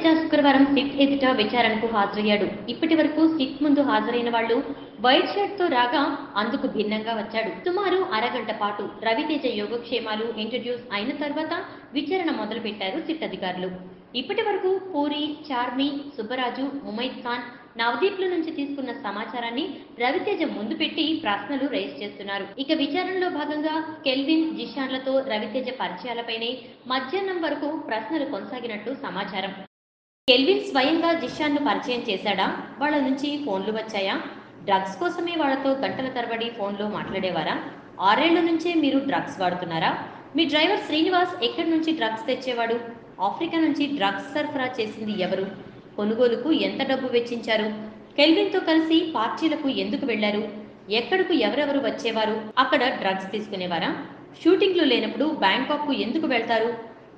రవితేజ శుక్రవారం సిట్ ఎదుట విచారణకు హాజరయ్యాడు. ఇప్పటి వరకు సిట్ ముందు హాజరైన వాళ్లు వైట్ షర్ట్ తో రాగా అందుకు భిన్నంగా వచ్చాడు. సుమారు అరగంట పాటు రవితేజ యోగక్షేమాలు ఇంట్రడ్యూస్ అయిన తర్వాత విచారణ మొదలుపెట్టారు సిట్ అధికారులు. ఇప్పటి వరకు పూరి, చార్మి, సుబ్బరాజు, ముమైత్ ఖాన్, నవదీప్ల నుంచి తీసుకున్న సమాచారాన్ని రవితేజ ముందు పెట్టి ప్రశ్నలు రైజ్ చేస్తున్నారు. ఇక విచారణలో భాగంగా కెల్విన్, జిషాన్లతో రవితేజ పరిచయాలపైనే మధ్యాహ్నం వరకు ప్రశ్నలు కొనసాగినట్టు సమాచారం. కెల్విన్ స్వయంగా జిషాన్ను పరిచయం చేశాడా? వాళ్ళ నుంచి ఫోన్లు వచ్చాయా? డ్రగ్స్ కోసమే వాళ్ళతో గంటల తరబడి ఫోన్లో మాట్లాడేవారా? 6 ఏళ్ల నుంచే మీరు డ్రగ్స్ వాడుతున్నారా? మీ డ్రైవర్ శ్రీనివాస్ ఎక్కడి నుంచి డ్రగ్స్ తెచ్చేవాడు? ఆఫ్రికా నుంచి డ్రగ్స్ సరఫరా చేసింది ఎవరు? కొనుగోలుకు ఎంత డబ్బు వెచ్చించారు? కెల్విన్తో కలిసి పార్టీలకు ఎందుకు వెళ్లారు? ఎక్కడకు ఎవరెవరు వచ్చేవారు? అక్కడ డ్రగ్స్ తీసుకునేవారా? షూటింగ్లు లేనప్పుడు బ్యాంకాక్కు ఎందుకు వెళ్తారు?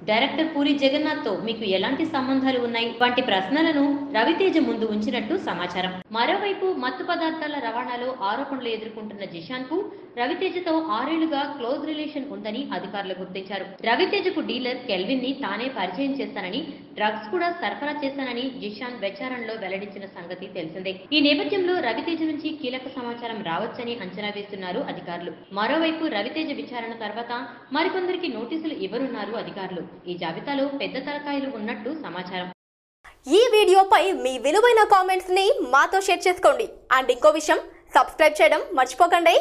డైరెక్టర్ పూరి జగన్నాథ్తో మీకు ఎలాంటి సంబంధాలు ఉన్నాయి? వంటి ప్రశ్నలను రవితేజ ముందు ఉంచినట్టు సమాచారం. మరోవైపు మత్తు పదార్థాల రవాణాలో ఆరోపణలు ఎదుర్కొంటున్న జిషాన్కు రవితేజతో 6 ఏళ్లుగా క్లోజ్ రిలేషన్ ఉందని అధికారులు గుర్తించారు. రవితేజకు డీలర్ కెల్విన్ ని తానే పరిచయం చేస్తానని, డ్రగ్స్ కూడా సరఫరా చేశానని జిషాన్ విచారణలో వెల్లడించిన సంగతి తెలిసిందే. ఈ నేపథ్యంలో రవితేజ నుంచి కీలక సమాచారం రావచ్చని అంచనా వేస్తున్నారు అధికారులు. మరోవైపు రవితేజ విచారణ తర్వాత మరికొందరికి నోటీసులు ఇవ్వనున్నారు అధికారులు. ఈ జాబితాలో పెద్ద తలకాయలు ఉన్నట్టు సమాచారం. ఈ వీడియోపై మీ విలువైన కామెంట్స్ ని మాతో షేర్ చేసుకోండి. అండ్ ఇంకో విషయం, సబ్స్క్రైబ్ చేయడం మర్చిపోకండి.